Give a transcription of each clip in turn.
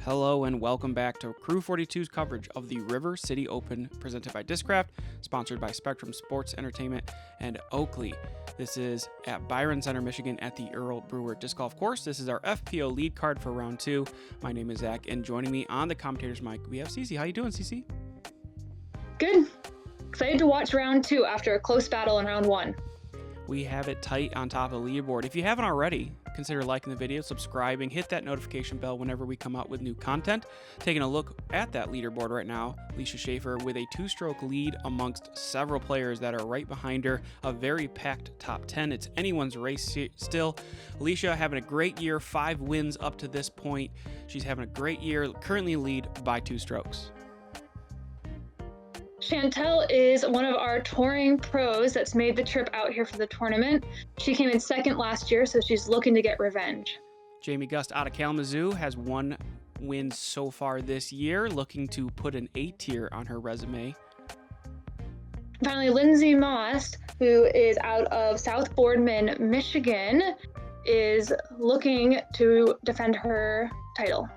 Hello and welcome back to Crew 42's coverage of the River City Open presented by Discraft, sponsored by Spectrum Sports Entertainment and Oakley. This is at Byron Center, Michigan at the Earl Brewer Disc Golf Course. This is our FPO lead card for round 2. My name is Zach, and joining me on the commentator's mic, we have Ceci. How you doing, Ceci? Good. Excited to watch round 2 after a close battle in round 1. We have it tight on top of the leaderboard. If you haven't already, consider liking the video, subscribing, hit that notification bell whenever we come out with new content. Taking a look at that leaderboard right now, Alisha Schafer with a 2-stroke lead amongst several players that are right behind her. A very packed top 10. It's anyone's race still. Alisha having a great year, 5 wins up to this point. She's having a great year, currently lead by 2 strokes. Chantel is one of our touring pros that's made the trip out here for the tournament. She came in second last year, so she's looking to get revenge. Jami Gust out of Kalamazoo has 1 win so far this year, looking to put an A tier on her resume. Finally, Lindsey Maas, who is out of South Boardman, Michigan, is looking to defend her title.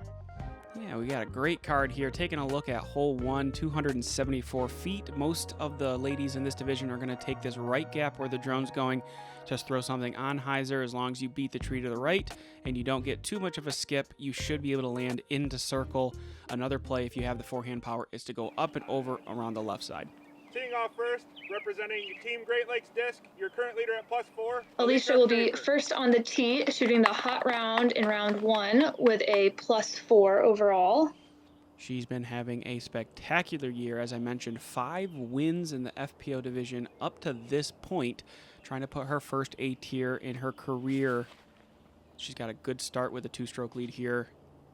Yeah, we got a great card here. Taking a look at hole 1, 274 feet. Most of the ladies in this division are going to take this right gap where the drone's going. Just throw something on hyzer. As long as you beat the tree to the right and you don't get too much of a skip, you should be able to land into circle. Another play, if you have the forehand power, is to go up and over around the left side. Teeing off first, representing Team Great Lakes Disc, your current leader at +4. Alisha will be first on the tee, shooting the hot round in round 1 with a +4 overall. She's been having a spectacular year. As I mentioned, 5 wins in the FPO division up to this point, trying to put her first A tier in her career. She's got a good start with a 2-stroke lead here.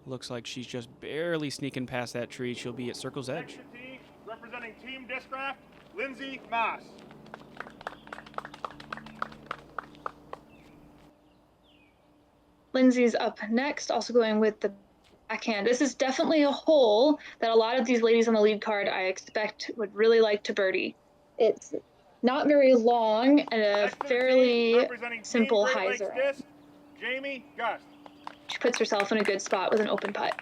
Looks like she's just barely sneaking past that tree. She'll be at circle's edge. Representing Team Discraft, Lindsey Maas. Lindsey's up next, also going with the backhand. This is definitely a hole that a lot of these ladies on the lead card I expect would really like to birdie. It's not very long and a fairly simple hyzer. Jami Gust. She puts herself in a good spot with an open putt.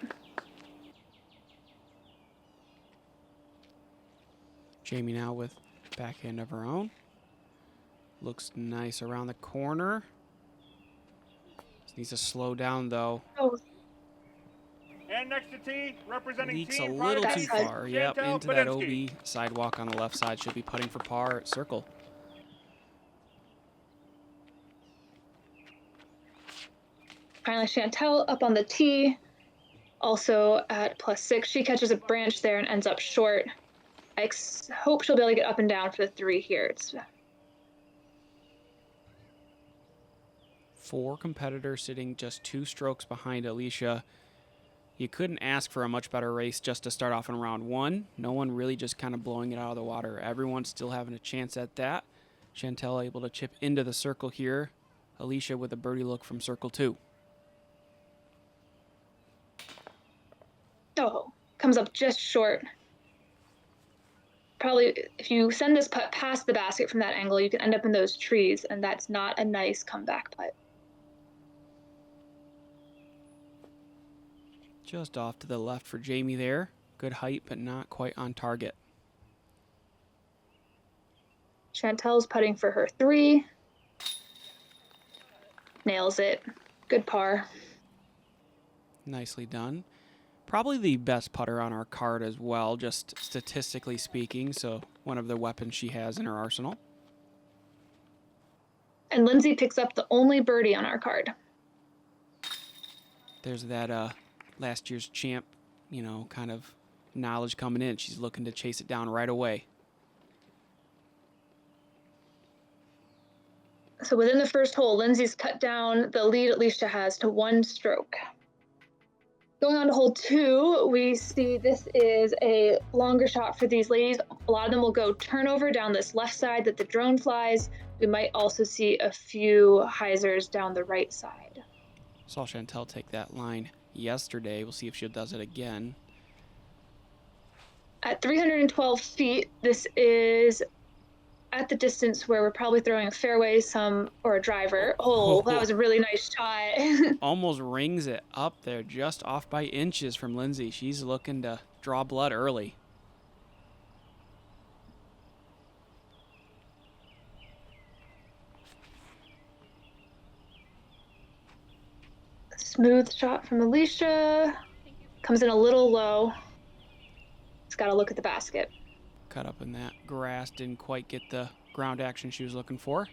Jami now with backhand of her own. Looks nice around the corner. Just needs to slow down though. Oh. And next to tee, representing Leaks a Team little Pride too Disc, far. Yep, Chantel into that Budinsky. OB sidewalk on the left side. Should be putting for par at circle. Finally, Chantel up on the tee, also at +6. She catches a branch there and ends up short. I hope she'll be able to get up and down for the 3 here. It's 4 competitors sitting just 2 strokes behind Alisha. You couldn't ask for a much better race just to start off in round 1. No one really just kind of blowing it out of the water. Everyone's still having a chance at that. Chantel able to chip into the circle here. Alisha with a birdie look from circle 2. Oh, comes up just short. Probably, if you send this putt past the basket from that angle, you can end up in those trees, and that's not a nice comeback putt. Just off to the left for Jami there. Good height, but not quite on target. Chantel's putting for her 3. Nails it. Good par. Nicely done. Probably the best putter on our card as well, just statistically speaking, so one of the weapons she has in her arsenal. And Lindsey picks up the only birdie on our card. There's that last year's champ, kind of knowledge coming in. She's looking to chase it down right away. So within the first hole, Lindsey's cut down the lead Alisha has to 1 stroke. Going on to hole 2, we see this is a longer shot for these ladies. A lot of them will go turnover down this left side that the drone flies. We might also see a few hyzers down the right side. Saw Chantel take that line yesterday. We'll see if she does it again. At 312 feet, this is at the distance where we're probably throwing a fairway or a driver. Oh, that was a really nice shot. Almost rings it up there, just off by inches from Lindsey. She's looking to draw blood early. Smooth shot from Alisha. Comes in a little low. It's got to look at the basket. Cut up in that grass, didn't quite get the ground action she was looking for.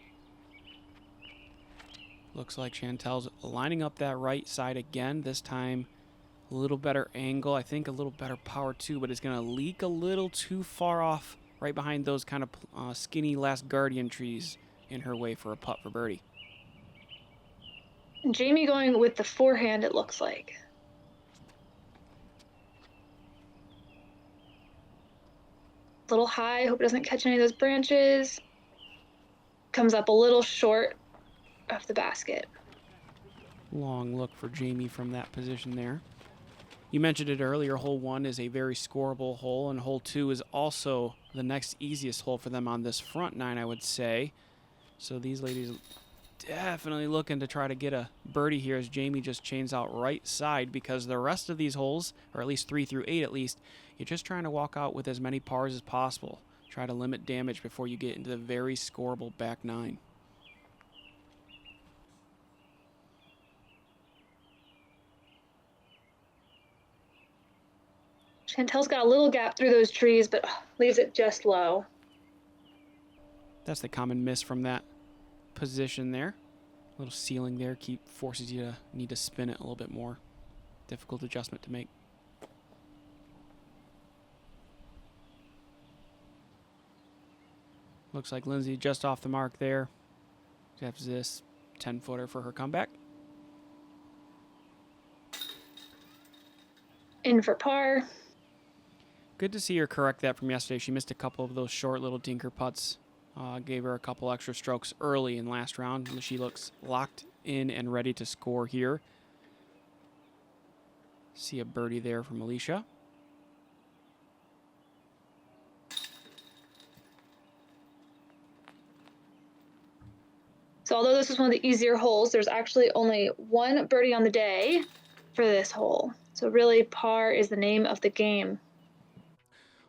Looks like Chantel's lining up that right side again. This time a little better angle. I think a little better power too, but it's going to leak a little too far off right behind those kind of skinny last guardian trees in her way for a putt for birdie. Jami going with the forehand, it looks like. A little high, hope it doesn't catch any of those branches. Comes up a little short of the basket. Long look for Jami from that position there. You mentioned it earlier, hole 1 is a very scoreable hole, and hole 2 is also the next easiest hole for them on this front 9, I would say. So these ladies definitely looking to try to get a birdie here as Jami just chains out right side, because the rest of these holes, or at least 3 through 8 at least, you're just trying to walk out with as many pars as possible. Try to limit damage before you get into the very scoreable back 9. Chantel's got a little gap through those trees, but leaves it just low. That's the common miss from that position there. A little ceiling there forces you to need to spin it a little bit more. Difficult adjustment to make. Looks like Lindsey just off the mark there. She has this 10-footer for her comeback. In for par. Good to see her correct that from yesterday. She missed a couple of those short little dinker putts. Gave her a couple extra strokes early in last round. And she looks locked in and ready to score here. See a birdie there from Alisha. So although this is one of the easier holes, there's actually only one birdie on the day for this hole. So really, par is the name of the game.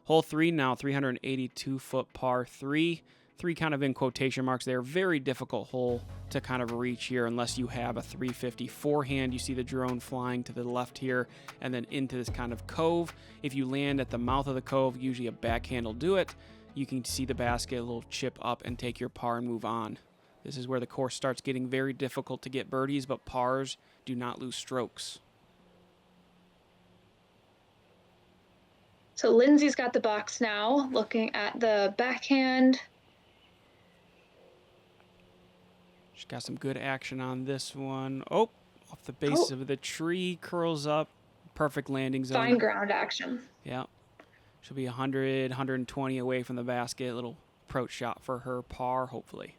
Hole 3 now, 382-foot par 3. 3 kind of in quotation marks there. Very difficult hole to kind of reach here unless you have a 350 forehand. You see the drone flying to the left here and then into this kind of cove. If you land at the mouth of the cove, usually a backhand will do it. You can see the basket, a little chip up and take your par and move on. This is where the course starts getting very difficult to get birdies, but pars do not lose strokes. So Lindsey's got the box now, looking at the backhand. She's got some good action on this one. Oh, off the base of the tree, curls up. Perfect landing zone. Fine ground action. Yeah. She'll be 100, 120 away from the basket. Little approach shot for her par, hopefully.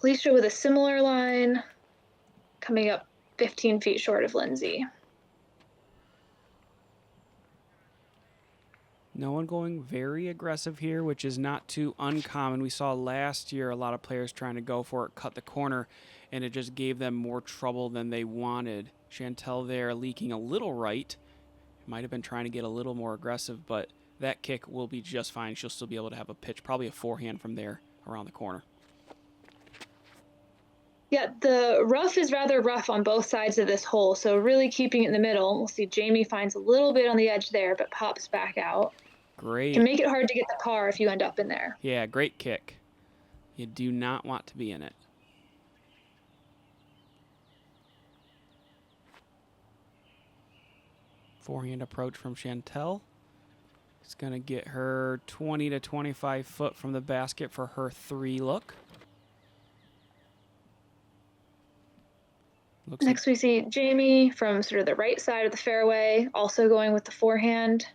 Alisha with a similar line, coming up 15 feet short of Lindsey. No one going very aggressive here, which is not too uncommon. We saw last year a lot of players trying to go for it, cut the corner, and it just gave them more trouble than they wanted. Chantel there leaking a little right. Might have been trying to get a little more aggressive, but that kick will be just fine. She'll still be able to have a pitch, probably a forehand from there around the corner. Yeah, the rough is rather rough on both sides of this hole, so really keeping it in the middle. We'll see Jami finds a little bit on the edge there, but pops back out. Great. Can make it hard to get the par if you end up in there. Yeah, great kick. You do not want to be in it. Forehand approach from Chantel. It's going to get her 20 to 25 foot from the basket for her 3 look. Next we see Jami from sort of the right side of the fairway, also going with the forehand.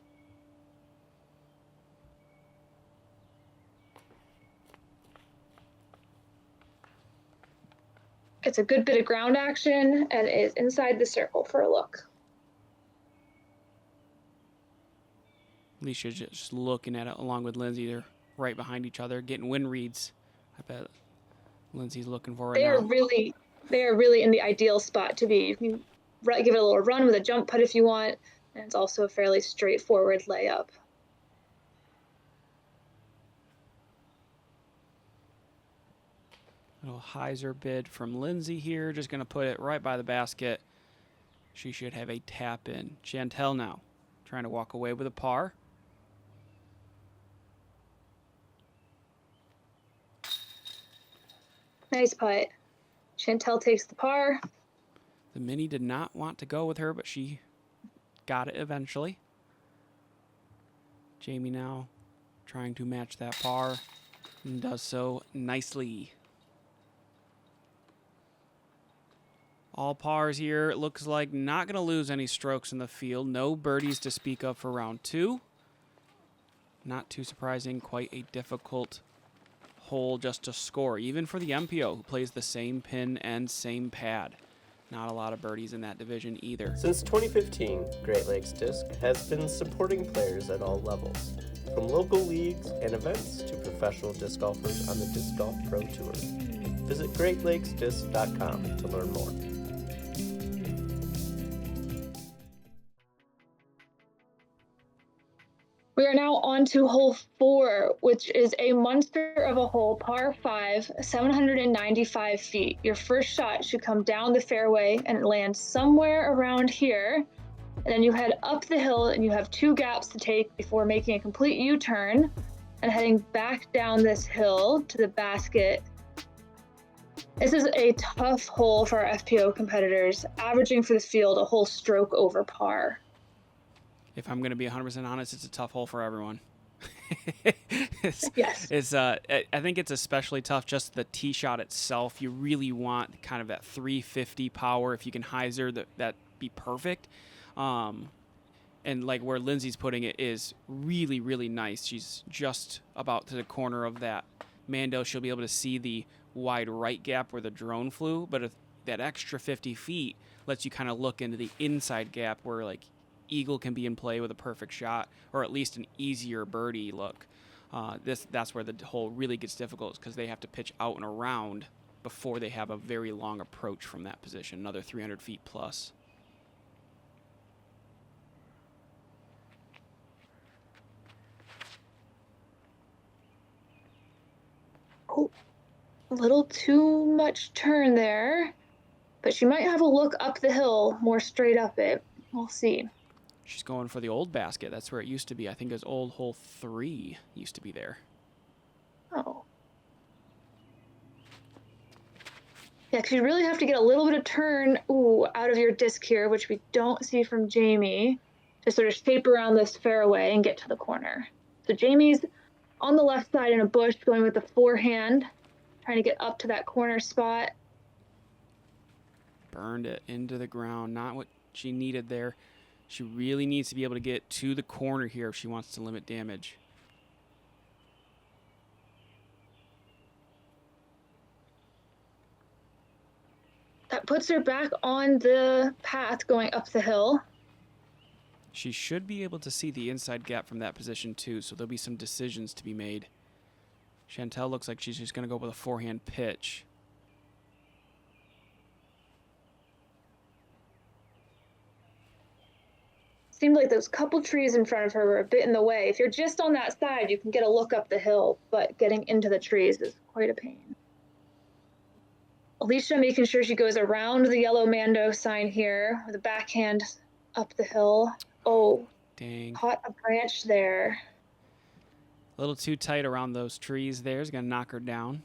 gets a good bit of ground action and is inside the circle for a look. Alisha just looking at it along with Lindsey. They're right behind each other, getting wind reads. I bet Lindsey's looking for it now. They are really in the ideal spot to be. You can give it a little run with a jump putt if you want, and it's also a fairly straightforward layup. Little hyzer bid from Lindsey here. Just going to put it right by the basket. She should have a tap in. Chantel now trying to walk away with a par. Nice putt. Chantel takes the par. The mini did not want to go with her, but she got it eventually. Jami now trying to match that par and does so nicely. All pars here. It looks like not going to lose any strokes in the field. No birdies to speak of for round 2. Not too surprising. Quite a difficult hole just to score, even for the MPO, who plays the same pin and same pad. Not a lot of birdies in that division either. Since 2015, Great Lakes Disc has been supporting players at all levels, from local leagues and events to professional disc golfers on the Disc Golf Pro Tour. Visit greatlakesdisc.com to learn more. We are now on to hole 4, which is a monster of a hole, par 5, 795 feet. Your first shot should come down the fairway and land somewhere around here. And then you head up the hill and you have 2 gaps to take before making a complete U-turn and heading back down this hill to the basket. This is a tough hole for our FPO competitors, averaging for the field a whole stroke over par. If I'm going to be 100% honest, it's a tough hole for everyone. Yes. I think it's especially tough just the tee shot itself. You really want kind of that 350 power. If you can hyzer, that be perfect. And like where Lindsey's putting it is really, really nice. She's just about to the corner of that Mando. She'll be able to see the wide right gap where the drone flew, but if that extra 50 feet lets you kind of look into the inside gap where like eagle can be in play with a perfect shot, or at least an easier birdie look. That's where the hole really gets difficult, because they have to pitch out and around before they have a very long approach from that position, another 300 feet plus. Oh, a little too much turn there, but she might have a look up the hill, more straight up it. We'll see. She's going for the old basket. That's where it used to be. I think it was old hole 3 used to be there. Oh. Yeah, because you really have to get a little bit of turn out of your disc here, which we don't see from Jami, to sort of shape around this fairway and get to the corner. So Jami's on the left side in a bush, going with the forehand, trying to get up to that corner spot. Burned it into the ground. Not what she needed there. She really needs to be able to get to the corner here if she wants to limit damage. That puts her back on the path going up the hill. She should be able to see the inside gap from that position too, so there'll be some decisions to be made. Chantel looks like she's just going to go with a forehand pitch. Seemed like those couple trees in front of her were a bit in the way. If you're just on that side, you can get a look up the hill, but getting into the trees is quite a pain. Alisha making sure she goes around the yellow Mando sign here with a backhand up the hill. Oh, dang. Caught a branch there. A little too tight around those trees there. Is going to knock her down.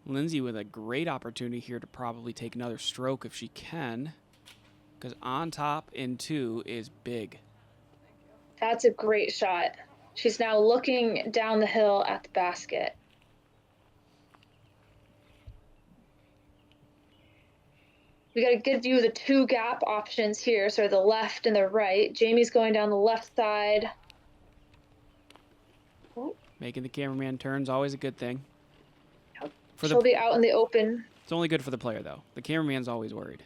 Lindsey with a great opportunity here to probably take another stroke if she can, because on top in 2 is big. That's a great shot. She's now looking down the hill at the basket. We got a good view of the 2 gap options here, so the left and the right. Jami's going down the left side. Making the cameraman turns, always a good thing. She'll be out in the open It's only good for the player, though. The cameraman's always worried.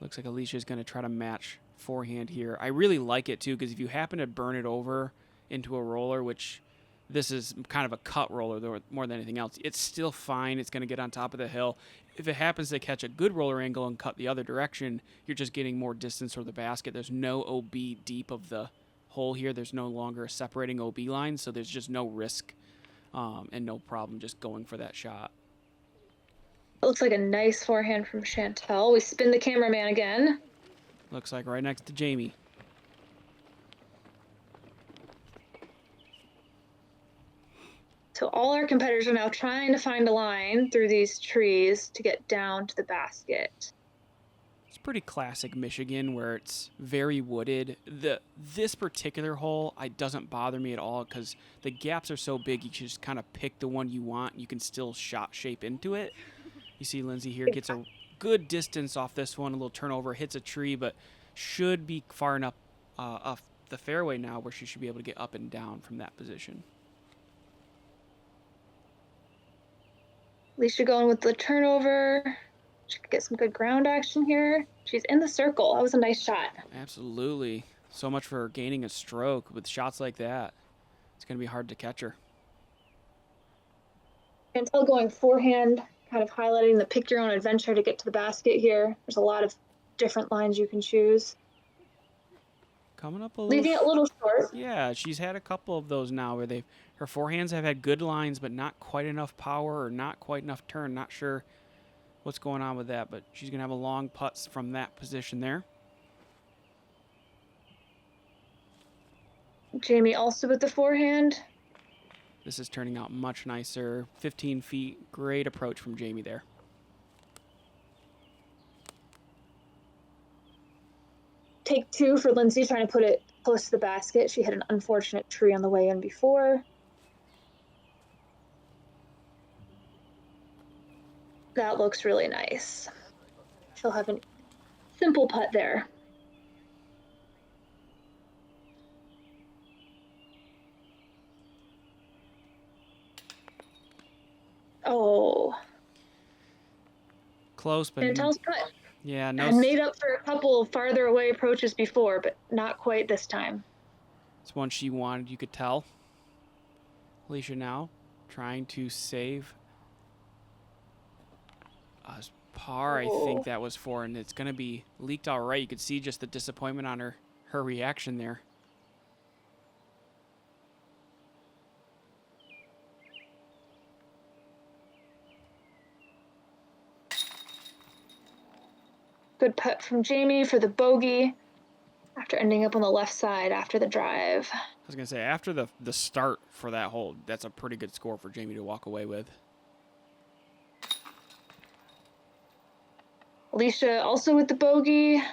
Looks like Alicia's going to try to match forehand here. I really like it, too, because if you happen to burn it over into a roller, which this is kind of a cut roller more than anything else, it's still fine. It's going to get on top of the hill. If it happens to catch a good roller angle and cut the other direction, you're just getting more distance from the basket. There's no OB deep of the hole here. There's no longer a separating OB line, so there's just no risk and no problem just going for that shot. It looks like a nice forehand from Chantel. We spin the cameraman again. Looks like right next to Jami. So all our competitors are now trying to find a line through these trees to get down to the basket. It's pretty classic Michigan where it's very wooded. This particular hole doesn't bother me at all because the gaps are so big you can just kind of pick the one you want. You can still shot shape into it. You see Lindsey here gets a good distance off this one, a little turnover, hits a tree, but should be far enough off the fairway now where she should be able to get up and down from that position. Alisha going with the turnover. She could get some good ground action here. She's in the circle. That was a nice shot. Absolutely. So much for gaining a stroke with shots like that. It's going to be hard to catch her. Chantel going forehand, kind of highlighting the pick your own adventure to get to the basket here. There's a lot of different lines you can choose. Coming up a little. Leaving it a little short. Yeah, she's had a couple of those now where her forehands have had good lines, but not quite enough power or not quite enough turn. Not sure what's going on with that, but she's going to have a long putt from that position there. Jami also with the forehand. This is turning out much nicer. 15 feet, great approach from Jami there. Take two for Lindsey trying to put it close to the basket. She hit an unfortunate tree on the way in before. That looks really nice. She'll have a simple putt there. Oh. Close, but Chantel's putt. Yeah, no. Had made up for a couple farther away approaches before, but not quite this time. It's one she wanted, you could tell. Alisha now trying to save a par, I think that was for, and it's going to be leaked all right. You could see just the disappointment on her reaction there. Good putt from Jami for the bogey after ending up on the left side after the drive. I was going to say, after the start for that hole, that's a pretty good score for Jami to walk away with. Alisha also with the bogey.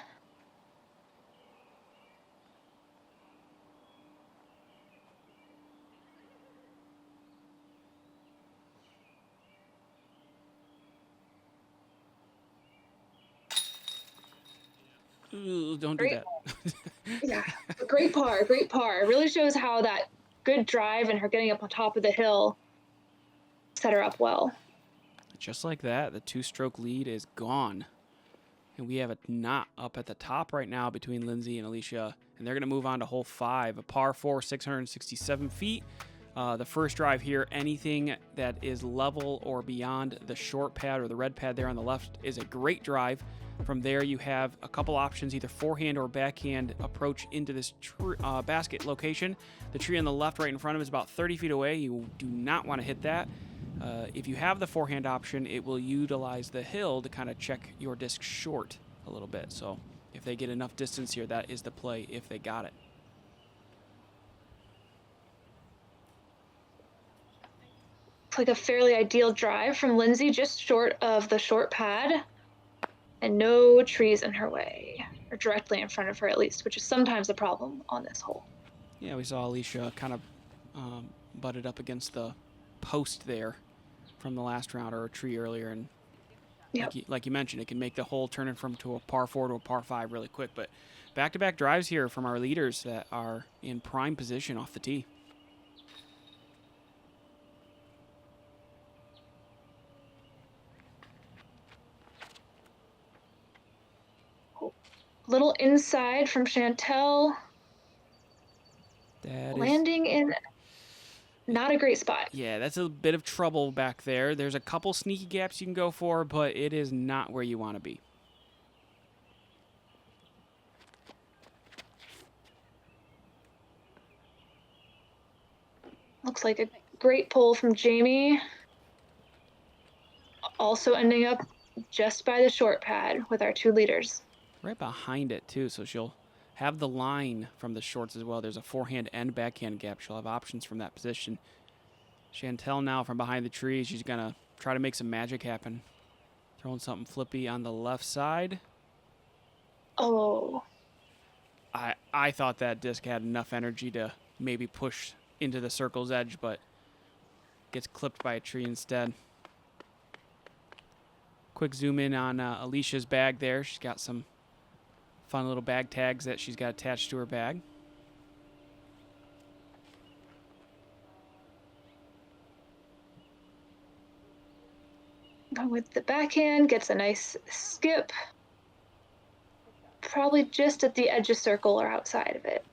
Ooh, don't do that. Yeah, great par, great par. It really shows how that good drive and her getting up on top of the hill set her up well. Just like that, the two-stroke lead is gone. And we have a knot up at the top right now between Lindsey and Alisha. And they're going to move on to hole 5, a par 4, 667 feet. The first drive here, anything that is level or beyond the short pad or the red pad there on the left is a great drive. From there, you have a couple options, either forehand or backhand approach into this basket location. The tree on the left right in front of it is about 30 feet away. You do not want to hit that. If you have the forehand option, it will utilize the hill to kind of check your disc short a little bit. So if they get enough distance here, that is the play if they got it. It's like a fairly ideal drive from Lindsey, just short of the short pad. And no trees in her way, or directly in front of her at least, which is sometimes a problem on this hole. Yeah, we saw Alisha kind of butted up against the post there from the last round, or a tree earlier, and yep. like you mentioned, it can make the hole turn from to a par 4 to a par 5 really quick. But back-to-back drives here from our leaders that are in prime position off the tee. Little inside from Chantel. That is, Landing in not a great spot. yeah, that's a bit of trouble back there. There's a couple sneaky gaps you can go for, but it is not where you want to be. Looks like a great pull from Jami. Also ending up just by the short pad with our 2 leaders. Right behind it, too, so she'll have the line from the shorts as well. There's a forehand and backhand gap. She'll have options from that position. Chantel now from behind the tree. She's going to try to make some magic happen. Throwing something flippy on the left side. Oh. I thought that disc had enough energy to maybe push into the circle's edge, but gets clipped by a tree instead. Quick zoom in on Alicia's bag there. She's got some fun little bag tags that she's got attached to her bag. With the backhand, gets a nice skip. Probably just at the edge of circle or outside of it.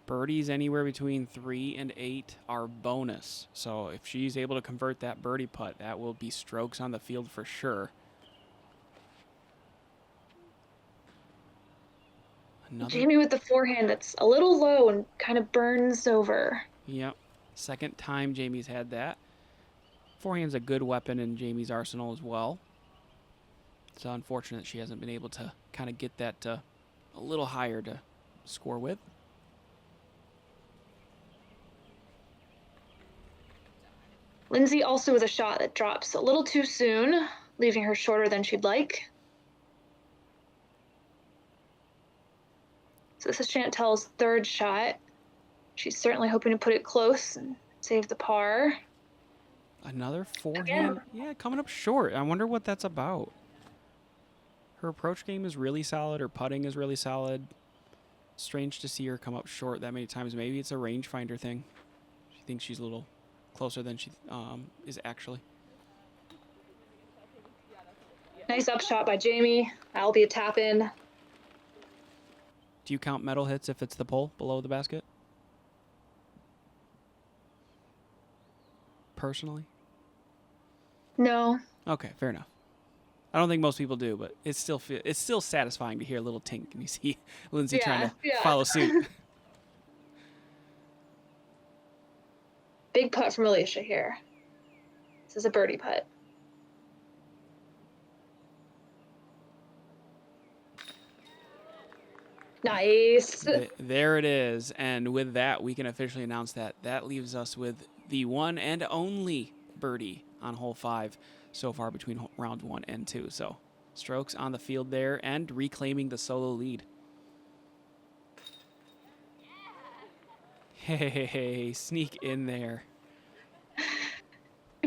Birdies anywhere between 3 and 8 are bonus. So if she's able to convert that birdie putt, that will be strokes on the field for sure. Jami with the forehand that's a little low and kind of burns over. Yep. Second time Jami's had that. Forehand's a good weapon in Jami's arsenal as well. It's unfortunate she hasn't been able to kind of get that a little higher to score with. Lindsey also with a shot that drops a little too soon, leaving her shorter than she'd like. So this is Chantel's 3rd shot. She's certainly hoping to put it close and save the par. Another forehand. Yeah, coming up short. I wonder what that's about. Her approach game is really solid. Her putting is really solid. Strange to see her come up short that many times. Maybe it's a rangefinder thing. She thinks she's a little closer than she is actually. Nice upshot by Jami. That'll be a tap in. Do you count metal hits if it's the pole below the basket? Personally? No. Okay, fair enough. I don't think most people do, but it's still satisfying to hear a little tink and you see Lindsey trying to follow suit. Big putt from Alisha here. This is a birdie putt. Nice. There it is. And with that, we can officially announce that that leaves us with the one and only birdie on hole 5 so far between round 1 and 2. So strokes on the field there and reclaiming the solo lead. Hey, sneak in there.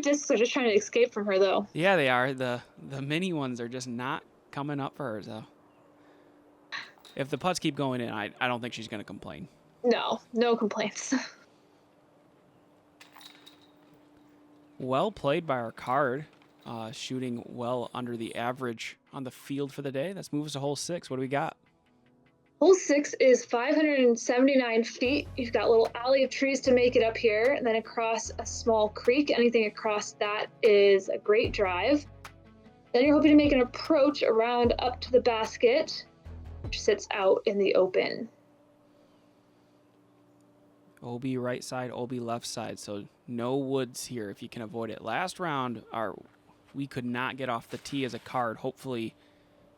Discs are just trying to escape from her, though. Yeah, they are. The mini ones are just not coming up for her, though. If the putts keep going in, I don't think she's going to complain. No complaints. Well played by our card. Shooting well under the average on the field for the day. Let's move us to hole 6. What do we got? Hole 6 is 579 feet. You've got a little alley of trees to make it up here, and then across a small creek. Anything across that is a great drive. Then you're hoping to make an approach around up to the basket, which sits out in the open. OB right side, OB left side. So no woods here if you can avoid it. Last round, we could not get off the tee as a card. Hopefully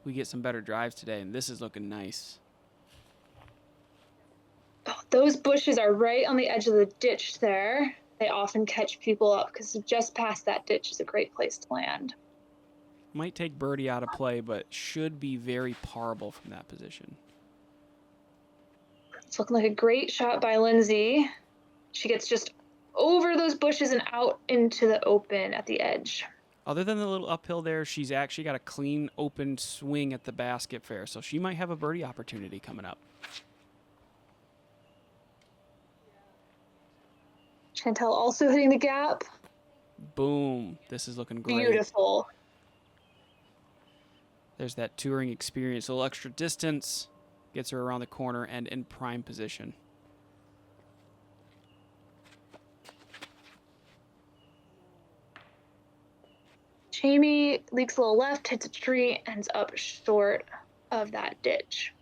we get some better drives today, and this is looking nice. Oh, those bushes are right on the edge of the ditch there. They often catch people up because just past that ditch is a great place to land. Might take birdie out of play, but should be very parable from that position. It's looking like a great shot by Lindsey. She gets just over those bushes and out into the open at the edge. Other than the little uphill there, she's actually got a clean, open swing at the basket fair, so she might have a birdie opportunity coming up. Chantel also hitting the gap. Boom. This is looking great. Beautiful. There's that touring experience. A little extra distance gets her around the corner and in prime position. Jami leaks a little left, hits a tree, ends up short of that ditch.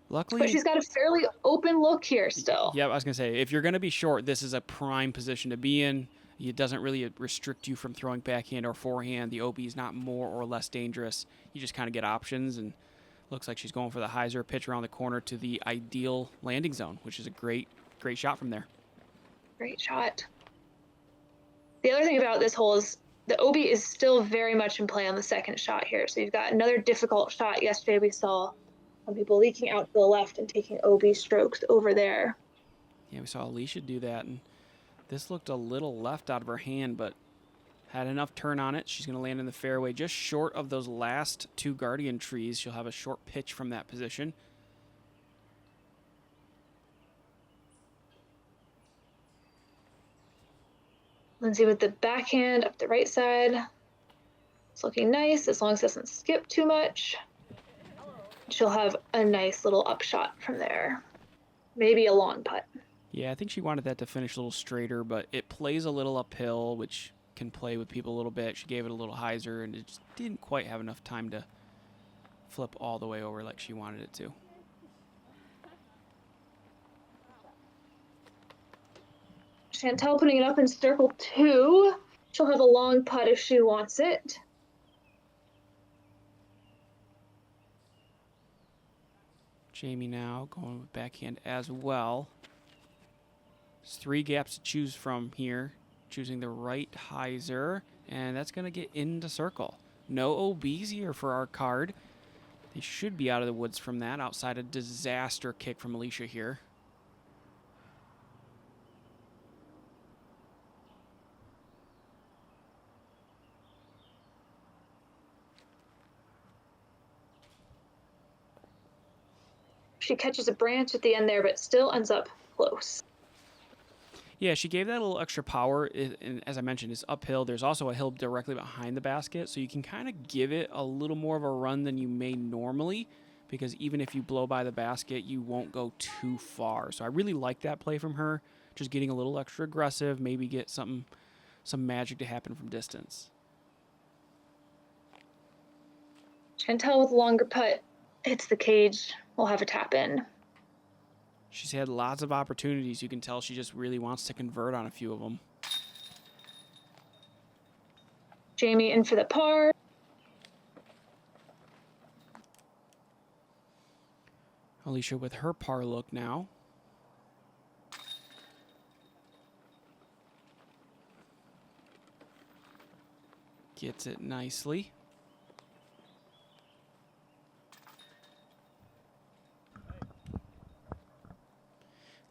Luckily, but she's got a fairly open look here still. Yeah, I was going to say, if you're going to be short, this is a prime position to be in. It doesn't really restrict you from throwing backhand or forehand. The OB is not more or less dangerous. You just kind of get options, and looks like she's going for the hyzer pitch around the corner to the ideal landing zone, which is a great shot from there. Great shot. The other thing about this hole is the OB is still very much in play on the second shot here. So you've got another difficult shot. Yesterday we saw some people leaking out to the left and taking OB strokes over there. Yeah, we saw Alisha do that, and this looked a little left out of her hand, but had enough turn on it. She's going to land in the fairway just short of those last two guardian trees. She'll have a short pitch from that position. Lindsey with the backhand up the right side. It's looking nice as long as it doesn't skip too much. She'll have a nice little upshot from there. Maybe a long putt. Yeah, I think she wanted that to finish a little straighter, but it plays a little uphill, which can play with people a little bit. She gave it a little hyzer, and it just didn't quite have enough time to flip all the way over like she wanted it to. Chantel putting it up in circle 2. She'll have a long putt if she wants it. Jami now going with backhand as well. There's 3 gaps to choose from here. Choosing the right hyzer, and that's going to get into circle. No OBs here for our card. They should be out of the woods from that, outside a disaster kick from Alisha here. She catches a branch at the end there, but still ends up close. Yeah, she gave that a little extra power. And as I mentioned, it's uphill. There's also a hill directly behind the basket, so you can kind of give it a little more of a run than you may normally, because even if you blow by the basket, you won't go too far. So I really like that play from her, just getting a little extra aggressive, maybe get some magic to happen from distance. Chantel with a longer putt hits the cage. We'll have a tap in. She's had lots of opportunities. You can tell she just really wants to convert on a few of them. Jami in for the par. Alisha with her par look now. Gets it nicely.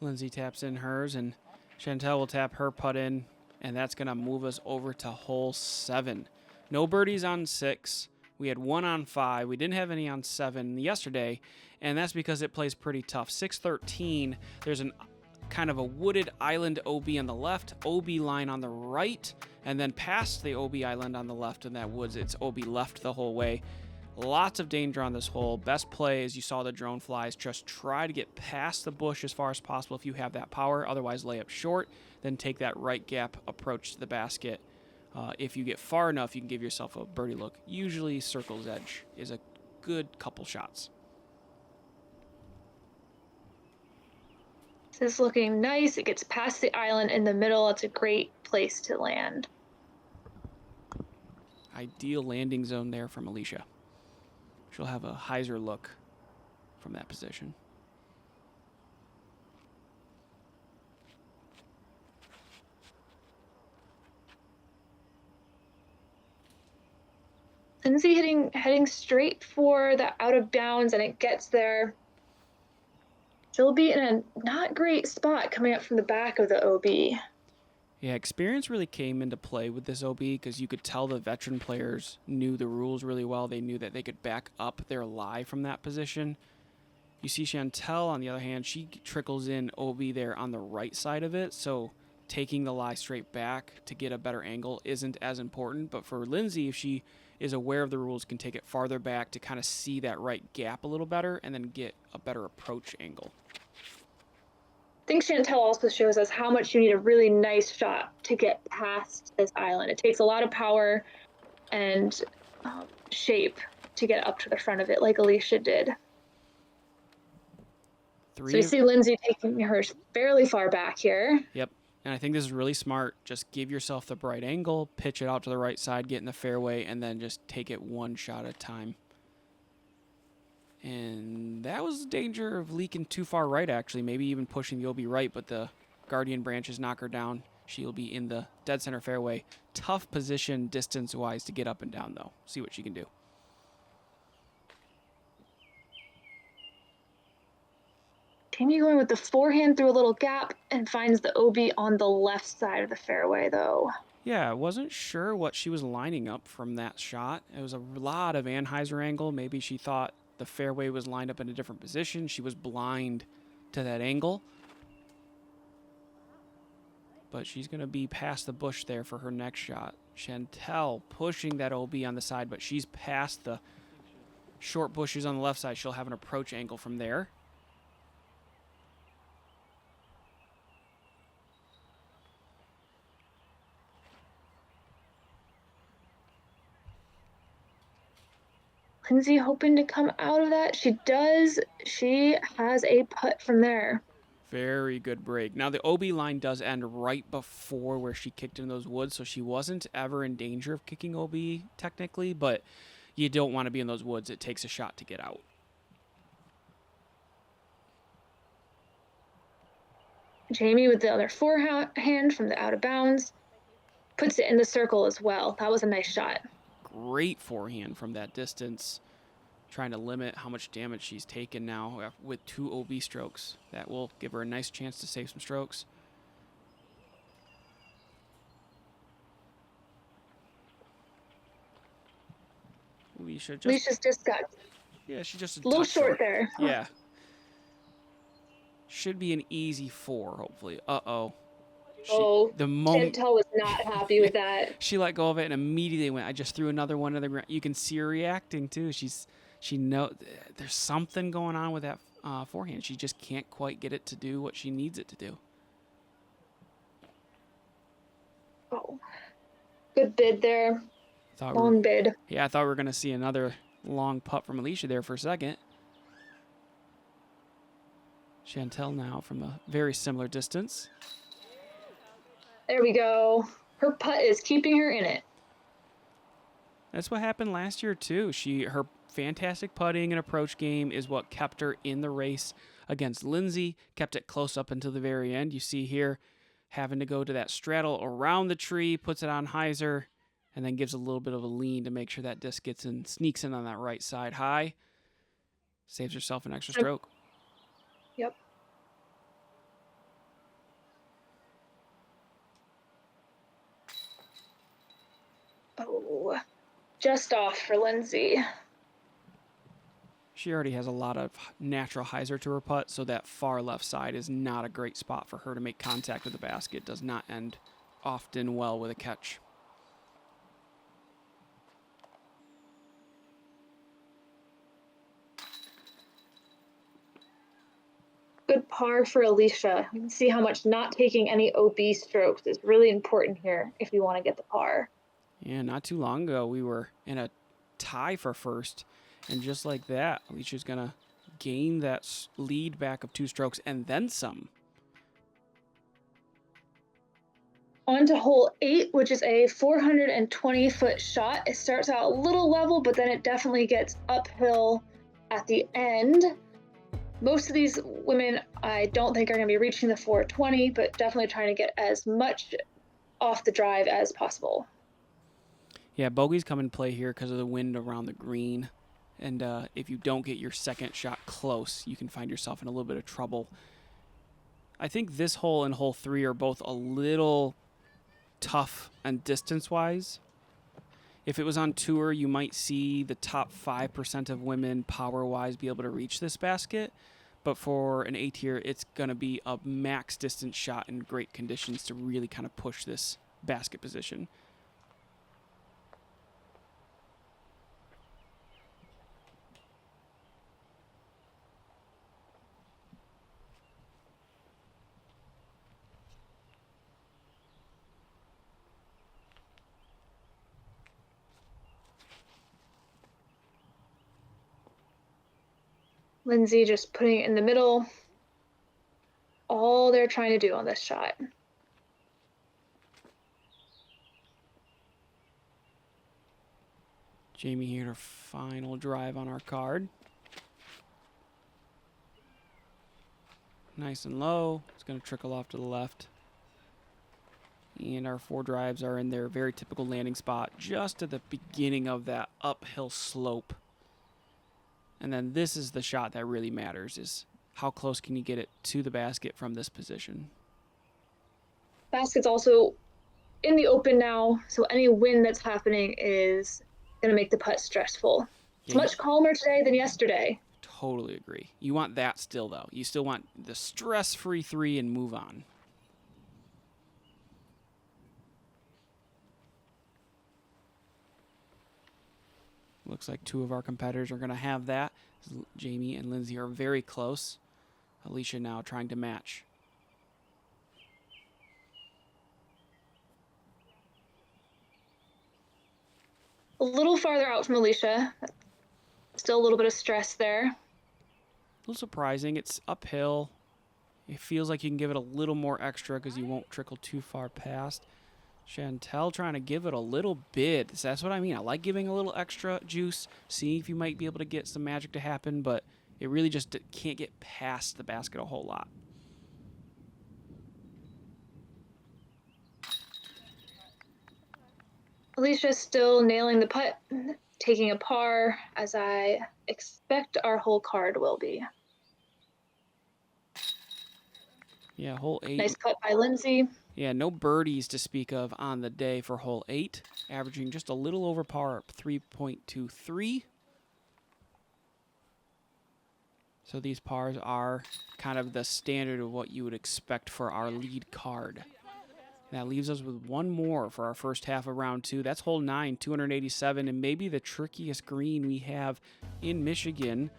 Lindsey taps in hers, and Chantel will tap her putt in, and that's going to move us over to hole 7. No birdies on 6. We had 1 on 5. We didn't have any on 7 yesterday, and that's because it plays pretty tough. 613, there's an kind of a wooded island OB on the left, OB line on the right, and then past the OB island on the left in that woods, it's OB left the whole way. Lots of danger on this hole. Best play, as you saw the drone flies, just try to get past the bush as far as possible if you have that power. Otherwise, lay up short, then take that right gap approach to the basket. If you get far enough, you can give yourself a birdie look. Usually, circle's edge is a good couple shots. This is looking nice. It gets past the island in the middle. It's a great place to land. Ideal landing zone there from Alisha. She'll have a hyzer look from that position. Lindsey heading straight for the out of bounds, and it gets there. She'll be in a not great spot coming up from the back of the OB. Yeah, experience really came into play with this OB because you could tell the veteran players knew the rules really well. They knew that they could back up their lie from that position. You see Chantel, on the other hand, she trickles in OB there on the right side of it, so taking the lie straight back to get a better angle isn't as important. But for Lindsey, if she is aware of the rules can take it farther back to kind of see that right gap a little better and then get a better approach angle. I think Chantel also shows us how much you need a really nice shot to get past this island. It takes a lot of power and shape to get up to the front of it, like Alisha did. So we see Lindsey taking her fairly far back here. Yep. And I think this is really smart. Just give yourself the right angle, pitch it out to the right side, get in the fairway, and then just take it one shot at a time. And that was the danger of leaking too far right, actually. Maybe even pushing the OB right, but the Guardian branches knock her down. She'll be in the dead center fairway. Tough position distance-wise to get up and down, though. See what she can do. Jami going with the forehand through a little gap and finds the OB on the left side of the fairway, though. Yeah, I wasn't sure what she was lining up from that shot. It was a lot of Anheuser angle. Maybe she thought the fairway was lined up in a different position. She was blind to that angle. But she's going to be past the bush there for her next shot. Chantel pushing that OB on the side, but she's past the short bushes on the left side. She'll have an approach angle from there. Lindsey hoping to come out of that. She does. She has a putt from there. Very good break. Now, the OB line does end right before where she kicked in those woods, so she wasn't ever in danger of kicking OB technically, but you don't want to be in those woods. It takes a shot to get out. Jami with the other forehand from the out of bounds. Puts it in the circle as well. That was a nice shot. Great forehand from that distance. Trying to limit how much damage she's taken now with 2 OB strokes. That will give her a nice chance to save some strokes. Alicia's just got she just a little short there. Yeah. Should be an easy 4, hopefully. Uh-oh. The moment Chantel was not happy with that. She let go of it and immediately went, I just threw another one to the ground. You can see her reacting too. She knows there's something going on with that forehand. She just can't quite get it to do what she needs it to do. Oh, good bid there. Long bid. Yeah, I thought we were going to see another long putt from Alisha there for a second. Chantel now from a very similar distance. There we go. Her putt is keeping her in it. That's what happened last year too. Her fantastic putting and approach game is what kept her in the race against Lindsey, kept it close up until the very end. You see here having to go to that straddle around the tree, puts it on hyzer, and then gives a little bit of a lean to make sure that disc gets in, sneaks in on that right side high. Saves herself an extra stroke. Yep. Oh, just off for Lindsey. She already has a lot of natural hyzer to her putt, so that far left side is not a great spot for her to make contact with the basket. Does not end often well with a catch. Good par for Alisha. You can see how much not taking any OB strokes is really important here if you want to get the par. Yeah, not too long ago, we were in a tie for first. And just like that, Alisha's going to gain that lead back of 2 strokes and then some. On to hole 8, which is a 420-foot shot. It starts out a little level, but then it definitely gets uphill at the end. Most of these women, I don't think are going to be reaching the 420, but definitely trying to get as much off the drive as possible. Yeah, bogeys come in play here because of the wind around the green. And if you don't get your second shot close, you can find yourself in a little bit of trouble. I think this hole and hole 3 are both a little tough and distance-wise. If it was on tour, you might see the top 5% of women power-wise be able to reach this basket. But for an A tier, it's going to be a max distance shot in great conditions to really kind of push this basket position. Lindsey just putting it in the middle. All they're trying to do on this shot. Jami here, her final drive on our card. Nice and low. It's going to trickle off to the left. And our 4 drives are in their very typical landing spot, just at the beginning of that uphill slope. And then this is the shot that really matters, is how close can you get it to the basket from this position. Basket's also in the open now, so any wind that's happening is going to make the putt stressful. It's much calmer today than yesterday. Totally agree. You want that still, though. You still want the stress-free 3 and move on. Looks like 2 of our competitors are going to have that. Jami and Lindsey are very close. Alisha now trying to match. A little farther out from Alisha. Still a little bit of stress there. A little surprising. It's uphill. It feels like you can give it a little more extra because you won't trickle too far past. Chantel trying to give it a little bit. That's what I mean. I like giving a little extra juice, seeing if you might be able to get some magic to happen, but it really just can't get past the basket a whole lot. Alisha still nailing the putt, taking a par, as I expect our whole card will be. Yeah, hole 8. Nice putt by Lindsey. Yeah, no birdies to speak of on the day for hole 8, averaging just a little over par, 3.23. So these pars are kind of the standard of what you would expect for our lead card. That leaves us with 1 more for our first half of round 2. That's hole 9, 287, and maybe the trickiest green we have in Michigan.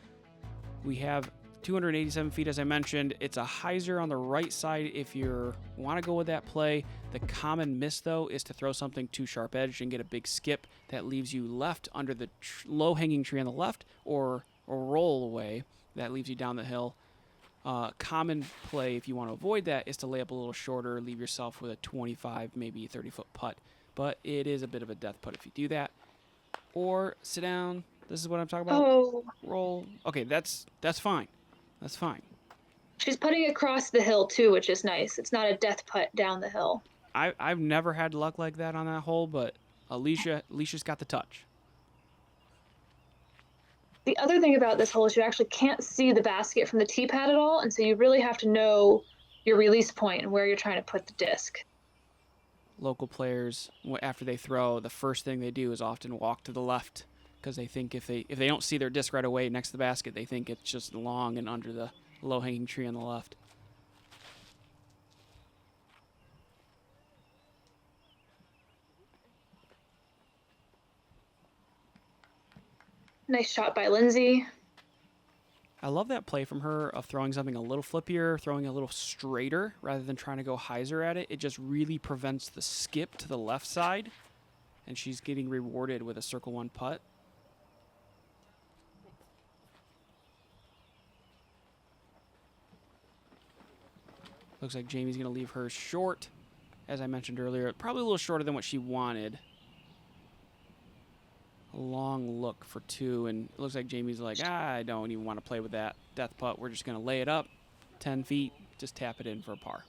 We have 287 feet, as I mentioned. It's a hyzer on the right side if you want to go with that play. The common miss, though, is to throw something too sharp edged and get a big skip that leaves you left under the low-hanging tree on the left, or a roll away that leaves you down the hill. Common play, if you want to avoid that, is to lay up a little shorter, leave yourself with a 25, maybe 30-foot putt. But it is a bit of a death putt if you do that. Or sit down. This is what I'm talking about. Oh. Roll. Okay, that's fine. That's fine. She's putting across the hill, too, which is nice. It's not a death putt down the hill. I've never had luck like that on that hole, but Alicia's got the touch. The other thing about this hole is you actually can't see the basket from the tee pad at all, and so you really have to know your release point and where you're trying to put the disc. Local players, after they throw, the first thing they do is often walk to the left because they think if they don't see their disc right away next to the basket, they think it's just long and under the low-hanging tree on the left. Nice shot by Lindsey. I love that play from her of throwing something a little flippier, throwing a little straighter rather than trying to go hyzer at it. It just really prevents the skip to the left side, and she's getting rewarded with a circle 1 putt. Looks like Jami's going to leave her short, as I mentioned earlier. Probably a little shorter than what she wanted. A long look for 2, and it looks like Jami's like, I don't even want to play with that death putt. We're just going to lay it up 10 feet, just tap it in for a par.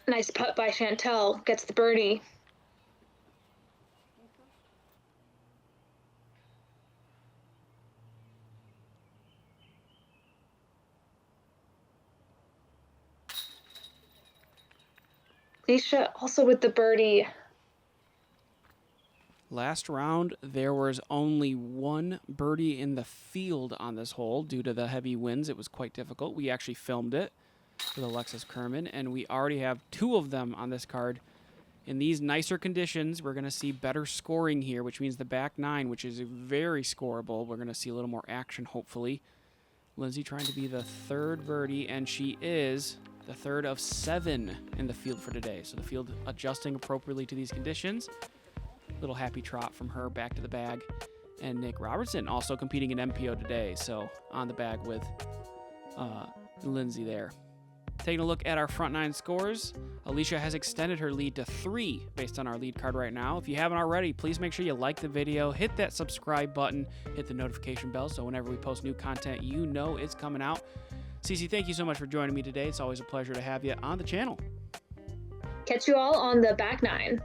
Nice putt by Chantel. Gets the birdie. Alisha also with the birdie. Last round, there was only 1 birdie in the field on this hole due to the heavy winds. It was quite difficult. We actually filmed it with Alexis Kerman, and we already have 2 of them on this card. In these nicer conditions, we're going to see better scoring here, which means the back 9, which is very scoreable. We're going to see a little more action, hopefully. Lindsey trying to be the 3rd birdie, and she is the 3rd of 7 in the field for today. So the field adjusting appropriately to these conditions. Little happy trot from her back to the bag. And Nick Robertson also competing in MPO today, so on the bag with Lindsey there. Taking a look at our front 9 scores, Alisha has extended her lead to 3 based on our lead card right now. If you haven't already, please make sure you like the video, hit that subscribe button, hit the notification bell so whenever we post new content, you know it's coming out. Ceci, thank you so much for joining me today. It's always a pleasure to have you on the channel. Catch you all on the back 9.